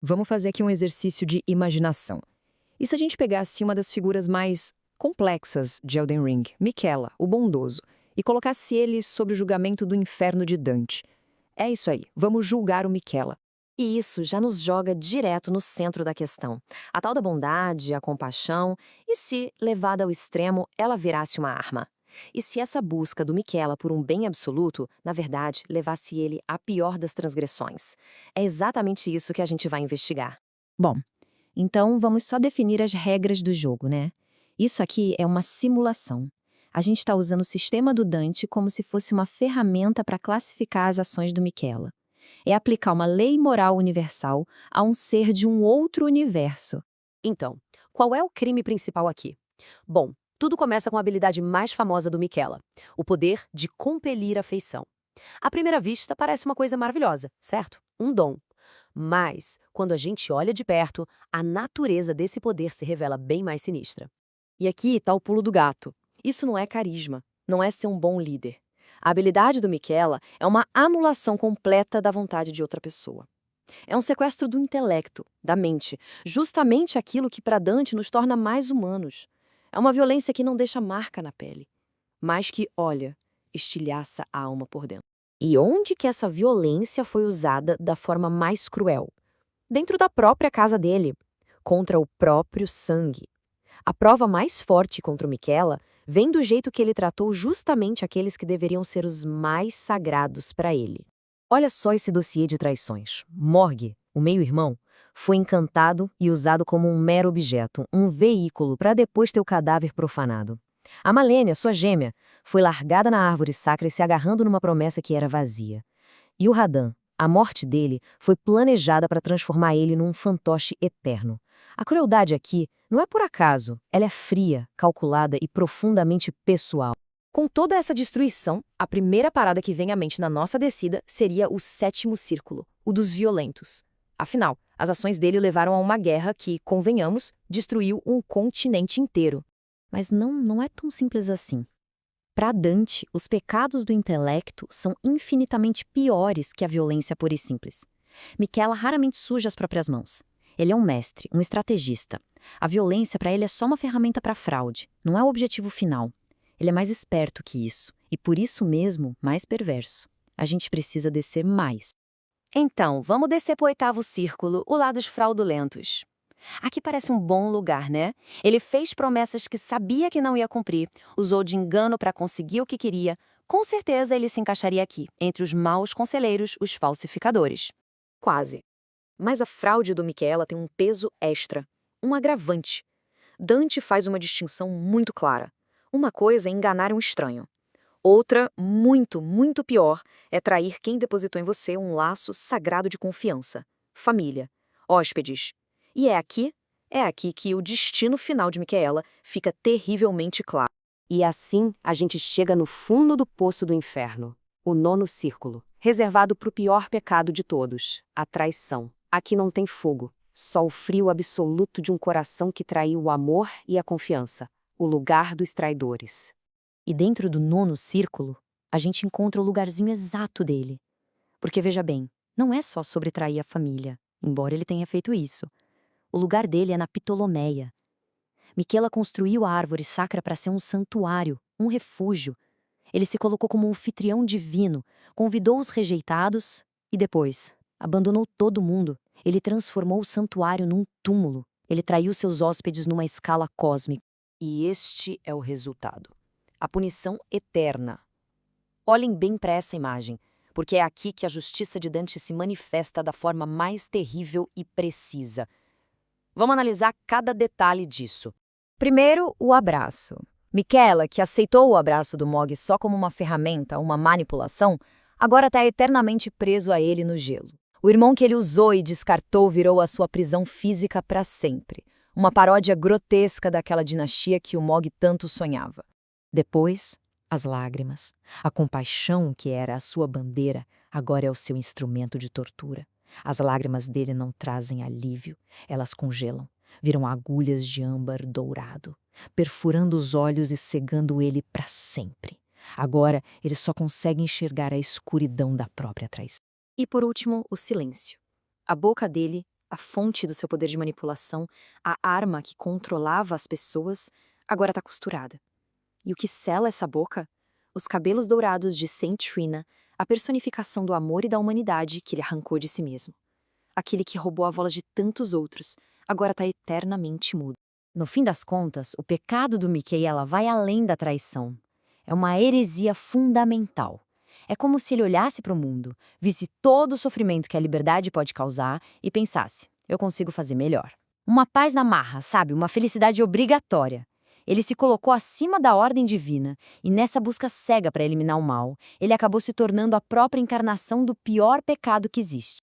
Vamos fazer aqui um exercício de imaginação. E se a gente pegasse uma das figuras mais complexas de Elden Ring, Miquella, o bondoso, e colocasse ele sob o julgamento do inferno de Dante? É isso aí, vamos julgar o Miquella. E isso já nos joga direto no centro da questão. A tal da bondade, a compaixão, e se, levada ao extremo, ela virasse uma arma? E se essa busca do Miquela por um bem absoluto, na verdade, levasse ele à pior das transgressões? É exatamente isso que a gente vai investigar. Bom, então vamos só definir as regras do jogo, né? Isso aqui é uma simulação. A gente está usando o sistema do Dante como se fosse uma ferramenta para classificar as ações do Miquela. É aplicar uma lei moral universal a um ser de um outro universo. Então, qual é o crime principal aqui? Bom, tudo começa com a habilidade mais famosa do Miquela, o poder de compelir a feição. À primeira vista, parece uma coisa maravilhosa, certo? Um dom. Mas, quando a gente olha de perto, a natureza desse poder se revela bem mais sinistra. E aqui está o pulo do gato. Isso não é carisma, não é ser um bom líder. A habilidade do Miquela é uma anulação completa da vontade de outra pessoa. É um sequestro do intelecto, da mente, justamente aquilo que para Dante nos torna mais humanos. É uma violência que não deixa marca na pele, mas que, olha, estilhaça a alma por dentro. E onde que essa violência foi usada da forma mais cruel? Dentro da própria casa dele, contra o próprio sangue. A prova mais forte contra o Miquela vem do jeito que ele tratou justamente aqueles que deveriam ser os mais sagrados para ele. Olha só esse dossiê de traições. Morgue, o meio-irmão, foi encantado e usado como um mero objeto, um veículo para depois ter o cadáver profanado. A Malênia, sua gêmea, foi largada na árvore sacra e se agarrando numa promessa que era vazia. E o Radan, a morte dele, foi planejada para transformar ele num fantoche eterno. A crueldade aqui não é por acaso, ela é fria, calculada e profundamente pessoal. Com toda essa destruição, a primeira parada que vem à mente na nossa descida seria o sétimo círculo, o dos violentos. Afinal, as ações dele levaram a uma guerra que, convenhamos, destruiu um continente inteiro. Mas não é tão simples assim. Para Dante, os pecados do intelecto são infinitamente piores que a violência pura e simples. Miquela raramente suja as próprias mãos. Ele é um mestre, um estrategista. A violência para ele é só uma ferramenta para fraude, não é o objetivo final. Ele é mais esperto que isso, e por isso mesmo, mais perverso. A gente precisa descer mais. Então, vamos descer para o oitavo círculo, o lado dos fraudulentos. Aqui parece um bom lugar, né? Ele fez promessas que sabia que não ia cumprir, usou de engano para conseguir o que queria. Com certeza ele se encaixaria aqui, entre os maus conselheiros, os falsificadores. Quase. Mas a fraude do Miquela tem um peso extra, um agravante. Dante faz uma distinção muito clara. Uma coisa é enganar um estranho. Outra, muito pior, é trair quem depositou em você um laço sagrado de confiança. Família, hóspedes. E é aqui que o destino final de Miquela fica terrivelmente claro. E assim a gente chega no fundo do poço do inferno, o nono círculo, reservado para o pior pecado de todos, a traição. Aqui não tem fogo, só o frio absoluto de um coração que traiu o amor e a confiança, o lugar dos traidores. E dentro do nono círculo, a gente encontra o lugarzinho exato dele. Porque veja bem, não é só sobre trair a família, embora ele tenha feito isso. O lugar dele é na Ptolomeia. Miquela construiu a árvore sacra para ser um santuário, um refúgio. Ele se colocou como um anfitrião divino, convidou os rejeitados e depois abandonou todo mundo. Ele transformou o santuário num túmulo. Ele traiu seus hóspedes numa escala cósmica. E este é o resultado. A punição eterna. Olhem bem para essa imagem, porque é aqui que a justiça de Dante se manifesta da forma mais terrível e precisa. Vamos analisar cada detalhe disso. Primeiro, o abraço. Miquela, que aceitou o abraço do Mog só como uma ferramenta, uma manipulação, agora está eternamente preso a ele no gelo. O irmão que ele usou e descartou virou a sua prisão física para sempre. Uma paródia grotesca daquela dinastia que o Mog tanto sonhava. Depois, as lágrimas. A compaixão, que era a sua bandeira, agora é o seu instrumento de tortura. As lágrimas dele não trazem alívio, elas congelam, viram agulhas de âmbar dourado, perfurando os olhos e cegando ele para sempre. Agora, ele só consegue enxergar a escuridão da própria traição. E por último, o silêncio. A boca dele A fonte do seu poder de manipulação, a arma que controlava as pessoas, agora está costurada. E o que sela essa boca? Os cabelos dourados de Saint Trina, a personificação do amor e da humanidade que ele arrancou de si mesmo. Aquele que roubou a voz de tantos outros, agora está eternamente mudo. No fim das contas, o pecado do Miquela vai além da traição. É uma heresia fundamental. É como se ele olhasse para o mundo, visse todo o sofrimento que a liberdade pode causar e pensasse: eu consigo fazer melhor. Uma paz na marra, sabe? Uma felicidade obrigatória. Ele se colocou acima da ordem divina e, nessa busca cega para eliminar o mal, ele acabou se tornando a própria encarnação do pior pecado que existe.